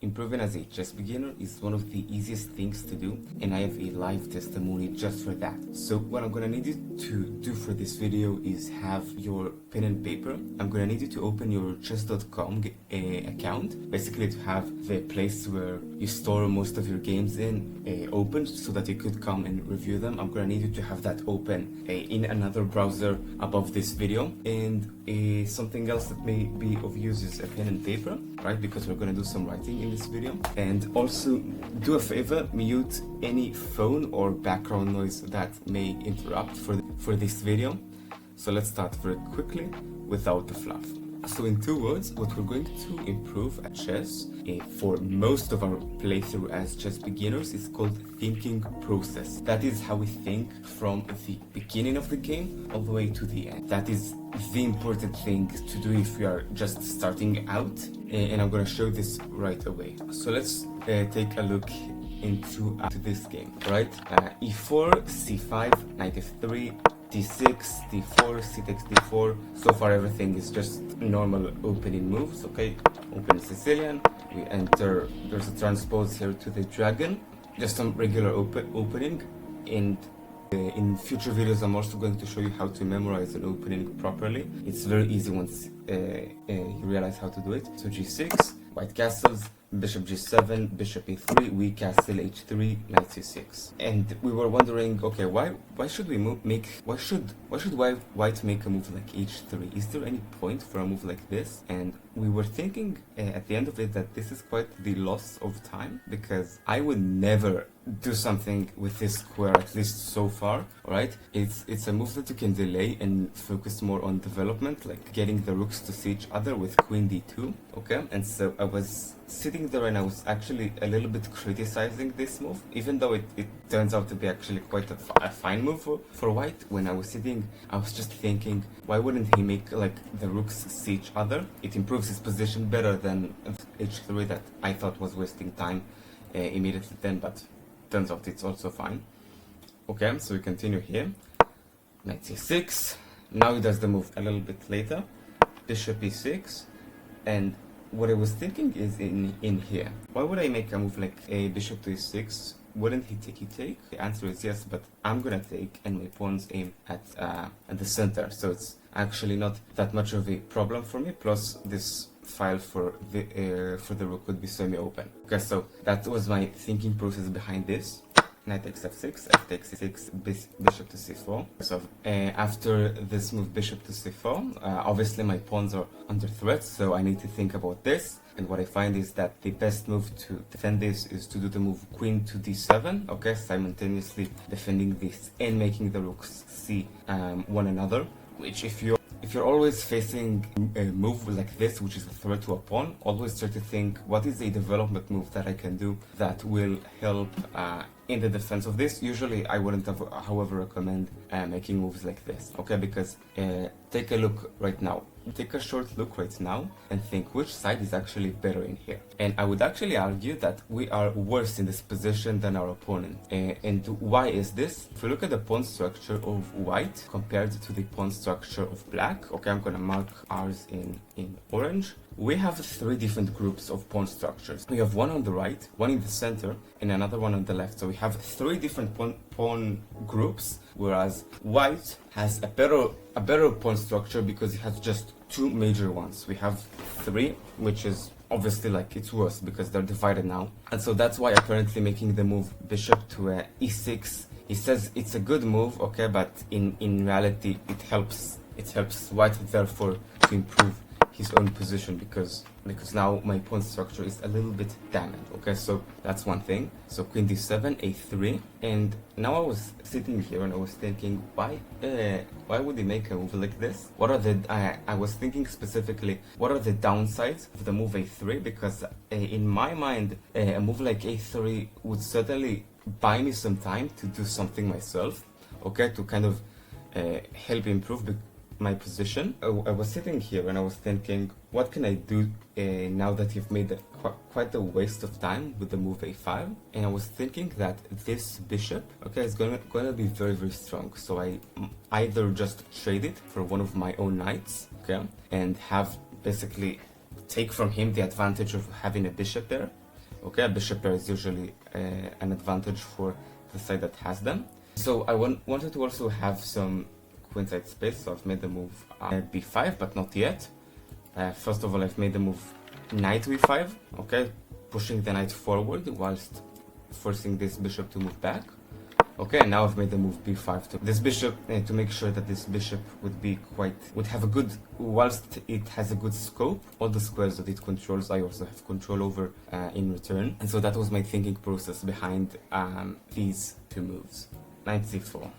Improving as a chess beginner is one of the easiest things to do, and I have a live testimony just for that. So what I'm gonna need you to do for this video is have your pen and paper. I'm gonna need you to open your chess.com account, basically to have the place where you store most of your games in open so that you could come and review them. I'm gonna need you to have that open in another browser above this video, and something else that may be of use is a pen and paper, right? Because we're gonna do some writing in this video. And also do a favor, mute any phone or background noise that may interrupt for this video. So let's start very quickly without the fluff. So in 2 words, what we're going to improve at chess for most of our playthrough as chess beginners is called thinking process. That is how we think from the beginning of the game all the way to the end. That is the important thing to do if we are just starting out, and I'm gonna show this right away. So let's take a look into this game, right? E4, C5, knight F3, D6, D4, C takes D4. So far everything is just normal opening moves, okay? Open Sicilian, we enter, there's a transpose here to the dragon, just some regular opening, and in future videos I'm also going to show you how to memorize an opening properly. It's very easy once you realize how to do it. So G6, white castles, bishop G7, bishop E3, weak castle H3, knight C6. And we were wondering, okay, why should we why should white make a move like H3? Is there any point for a move like this? And we were thinking at the end of it that this is quite the loss of time, because I would never do something with this square, at least so far, right? It's a move that you can delay and focus more on development, like getting the rooks to see each other with queen D2, okay? And so I was sitting there and I was actually a little bit criticizing this move, even though it turns out to be actually quite a fine move for white. When I was sitting, I was just thinking, why wouldn't he make like the rooks see each other? It improves his position better than H3 that I thought was wasting time immediately then, but turns out it's also fine. Okay, so we continue here. Knight C6. Now he does the move a little bit later. Bishop E6. And what I was thinking is in here. Why would I make a move like a bishop to E6? Wouldn't he take? The answer is yes, but I'm gonna take, and my pawns aim at the center. So it's actually not that much of a problem for me. Plus this file for the rook would be semi-open. Okay, so that was my thinking process behind this. Knight takes F6, F takes C6, bishop to C4. So after this move, bishop to C4, obviously my pawns are under threat, so I need to think about this. And what I find is that the best move to defend this is to do the move queen to D7, okay, simultaneously defending this and making the rooks see one another. Which if you're always facing a move like this, which is a threat to a pawn, always try to think, what is a development move that I can do that will help in the defense of this? Usually I wouldn't however recommend making moves like this, okay? Because take a look right now. Take a short look right now and think which side is actually better in here. And I would actually argue that we are worse in this position than our opponent. And why is this? If we look at the pawn structure of white compared to the pawn structure of black, okay, I'm gonna mark ours in orange. We have 3 different groups of pawn structures. We have one on the right, one in the center, and another one on the left. So we have 3 different pawn groups, whereas white has a better pawn structure because it has just 2 major ones. We have 3, which is obviously like it's worse because they're divided now. And so that's why apparently making the move bishop to E6, he says it's a good move, okay, but in reality it helps white therefore to improve his own position because now my pawn structure is a little bit damaged, okay? So that's one thing. So queen D7, A3, and now I was sitting here and I was thinking, why would he make a move like this? What are the I was thinking specifically, what are the downsides of the move A3? Because in my mind, a move like A3 would certainly buy me some time to do something myself, okay, to kind of help improve my position. I was sitting here and I was thinking, what can I do now that you've made quite a waste of time with the move A5? And I was thinking that this bishop, okay, is gonna be very, very strong. So I either just trade it for one of my own knights, okay, and have basically take from him the advantage of having a bishop there, Okay, a bishop pair is usually an advantage for the side that has them. So I wanted to also have some queenside space, so I've made the move b5, but not yet. First of all, I've made the move knight e5, okay, pushing the knight forward whilst forcing this bishop to move back. Okay, and now I've made the move b5 to this bishop to make sure that this bishop would have a good, whilst it has a good scope, all the squares that it controls I also have control over in return. And so that was my thinking process behind these two moves. Knight c4,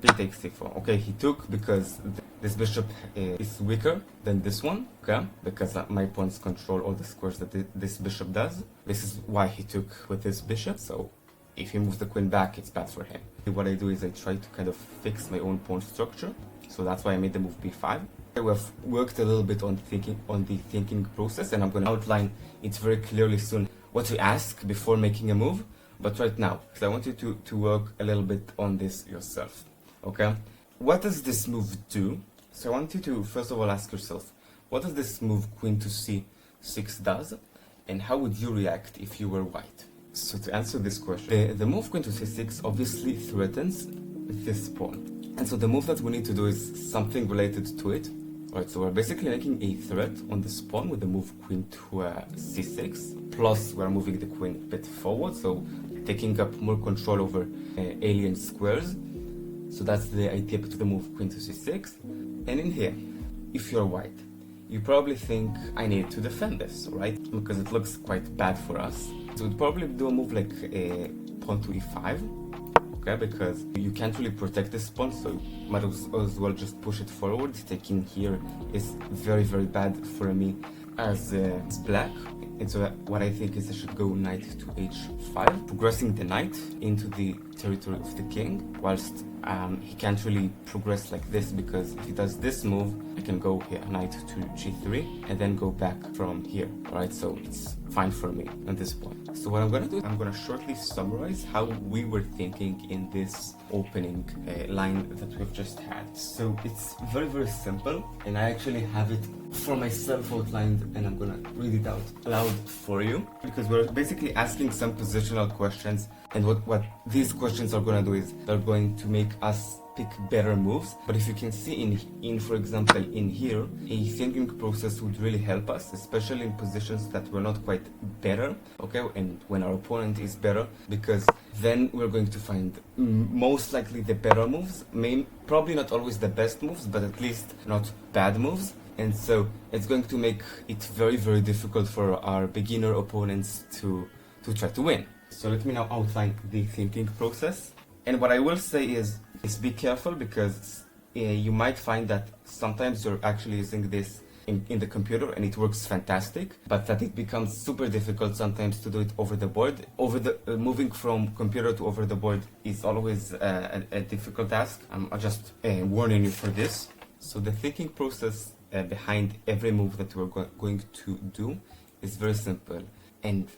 b takes c4. Okay, he took because this bishop is weaker than this one, okay, because my pawns control all the squares that this bishop does. This is why he took with this bishop, so if he moves the queen back, it's bad for him. What I do is I try to kind of fix my own pawn structure, so that's why I made the move b5. We have worked a little bit on the thinking process, and I'm going to outline it very clearly soon what to ask before making a move. But right now, because I want you to work a little bit on this yourself, okay? What does this move do? So I want you to first of all ask yourself, what does this move queen to c6 does, and how would you react if you were white? So to answer this question, the move queen to c6 obviously threatens this pawn. And so the move that we need to do is something related to it. Alright, so we're basically making a threat on this pawn with the move queen to c6. Plus we're moving the queen a bit forward, so taking up more control over alien squares. So that's the idea to the move queen to c6. And in here, if you're white, you probably think I need to defend this, right? Because it looks quite bad for us. So we'd probably do a move like a pawn to e5, okay? Because you can't really protect this pawn, so you might as well just push it forward. Taking here is very, very bad for me as black. And so what I think is I should go knight to h5, progressing the knight into the territory of the king, whilst he can't really progress like this, because if he does this move, I can go here, knight to g3, and then go back from here, alright? So it's fine for me at this point. So what I'm gonna do, I'm gonna shortly summarize how we were thinking in this opening line that we've just had. So it's very, very simple, and I actually have it for myself outlined, and I'm gonna read it out loud for you, because we're basically asking some positional questions, and what these questions are gonna do is they're going to make us pick better moves. But if you can see in for example in here, a thinking process would really help us, especially in positions that we're not quite better, okay, and when our opponent is better, because then we're going to find most likely the better moves, probably not always the best moves, but at least not bad moves. And so it's going to make it very, very difficult for our beginner opponents to try to win. So let me now outline the thinking process. And what I will say is be careful, because you might find that sometimes you're actually using this in the computer and it works fantastic, but that it becomes super difficult sometimes to do it over the board. Moving from computer to over the board is always a difficult task. I'm just warning you for this. So the thinking process behind every move that we're going to do is very simple, and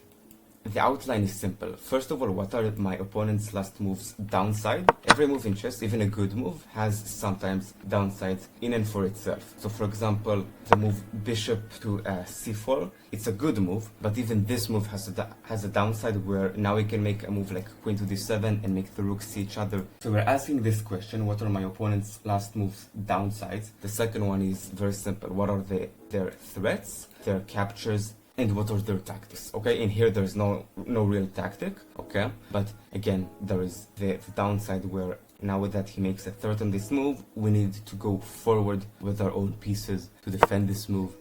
the outline is simple. First of all, what are my opponent's last moves downside? Every move in chess, even a good move, has sometimes downsides in and for itself. So for example, the move bishop to c4, it's a good move, but even this move has a downside, where now we can make a move like queen to d7 and make the rooks see each other. So we're asking this question, what are my opponent's last moves downsides? The second one is very simple. What are their threats, their captures, and what are their tactics? Okay, in here there's no real tactic, okay, but again there is the downside, where now that he makes a threat on this move, we need to go forward with our own pieces to defend this move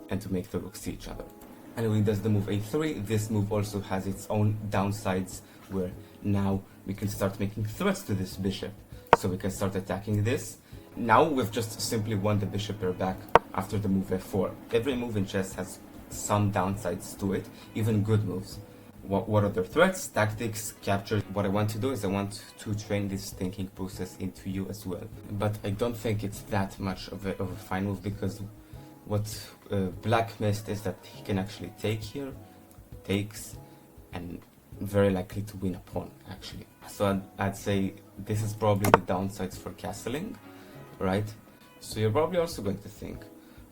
and to make the rooks see each other. And when he does the move a3, this move also has its own downsides, where now we can start making threats to this bishop, so we can start attacking this. Now we've just simply won the bishop pair back after the move f4. Every move in chess has some downsides to it, even good moves. What are their threats, tactics, captures? What I want to do is I want to train this thinking process into you as well. But I don't think it's that much of a fine move, because what black missed is that he can actually take here, takes, and very likely to win a pawn actually. So I'd say this is probably the downsides for castling, right? So you're probably also going to think,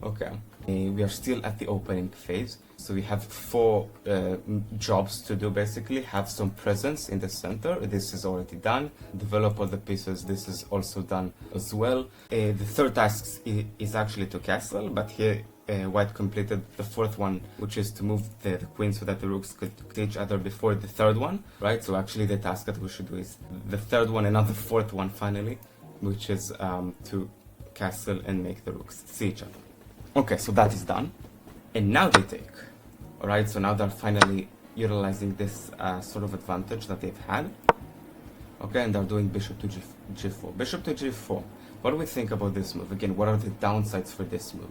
okay, We are still at the opening phase, so we have 4 jobs to do basically. Have some presence in the center, this is already done. Develop all the pieces, this is also done as well. The third task is actually to castle, but here White completed the 4th one, which is to move the queen so that the rooks could talk to each other before the 3rd one, right? So actually the task that we should do is the 3rd one and not the 4th one finally, which is to castle and make the rooks see each other. Okay, so that is done. And now they take. Alright, so now they're finally utilizing this sort of advantage that they've had. Okay, and they're doing bishop to g4. Bishop to g4. What do we think about this move? Again, what are the downsides for this move?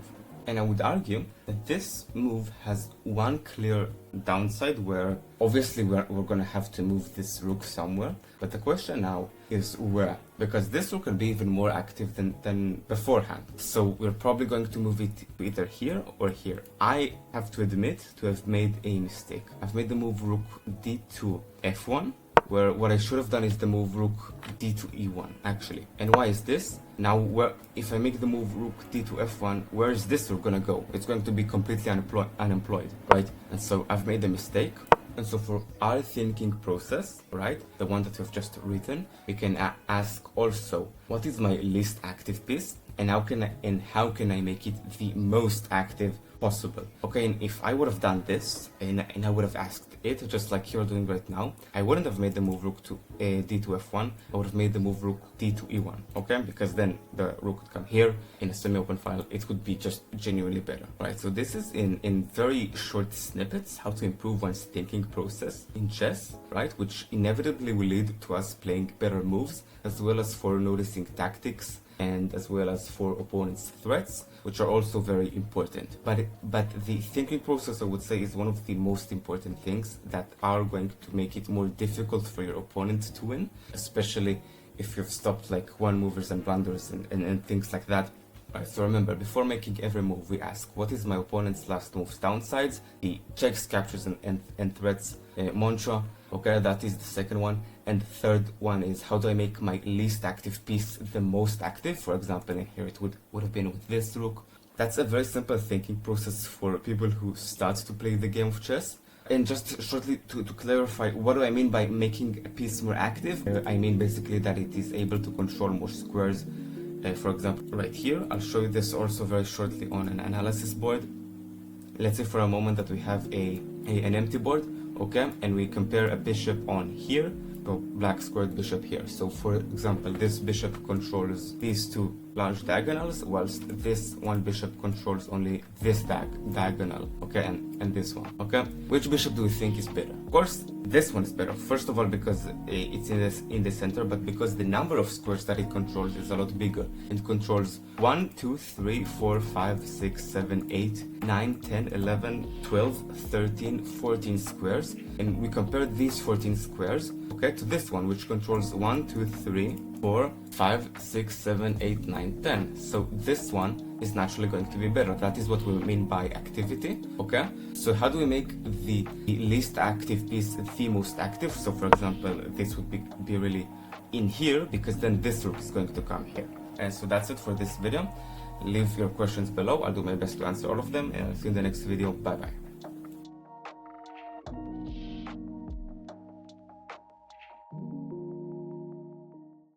And I would argue that this move has one clear downside where obviously we're going to have to move this rook somewhere. But the question now is where? Because this rook can be even more active than beforehand. So we're probably going to move it either here or here. I have to admit to have made a mistake. I've made the move rook d2 f1. Where what I should have done is the move rook d to e1 actually. And why is this? Now if I make the move rook d to f1, where is this rook gonna go? It's going to be completely unemployed, right? And so I've made a mistake. And so for our thinking process, right, the one that we've just written, we can ask also, what is my least active piece? And how can I make it the most active possible? Okay, and if I would have done this, and I would have asked it, just like you're doing right now, I wouldn't have made the move rook to d to f1, I would have made the move rook d to e1, okay? Because then the rook would come here in a semi-open file, it would be just genuinely better, right? So this is in very short snippets, how to improve one's thinking process in chess, right? Which inevitably will lead to us playing better moves, as well as for noticing tactics, and as well as for opponents' threats, which are also very important. But the thinking process, I would say, is one of the most important things that are going to make it more difficult for your opponent to win, especially if you've stopped like one movers and blunders and things like that. Right, so remember, before making every move, we ask, what is my opponent's last move's downsides? The checks, captures, and threats mantra. Okay, that is the second one. And the third one is, how do I make my least active piece the most active? For example, in here it would have been with this rook. That's a very simple thinking process for people who start to play the game of chess. And just shortly to clarify, what do I mean by making a piece more active? I mean basically that it is able to control more squares. For example, right here, I'll show you this also very shortly on an analysis board. Let's say for a moment that we have an empty board, okay, and we compare a bishop on here, so black squared bishop here. So for example, this bishop controls these two large diagonals, whilst this one bishop controls only this diagonal, okay, and this one, okay. Which bishop do we think is better? Of course, this one is better. First of all, because it's in the center, but because the number of squares that it controls is a lot bigger. It controls 1, 2, 3, 4, 5, 6, 7, 8, 9, 10, 11, 12, 13, 14 squares. And we compare these 14 squares, okay, to this one, which controls 1, 2, 3, 4, 5, 6, 7, 8, 9, 10. So this one is naturally going to be better. That is what we mean by activity, okay? So how do we make the least active piece the most active? So for example, this would be really in here, because then this rook is going to come here. And so that's it for this video. Leave your questions below. I'll do my best to answer all of them, and I'll see you in the next video. Bye bye.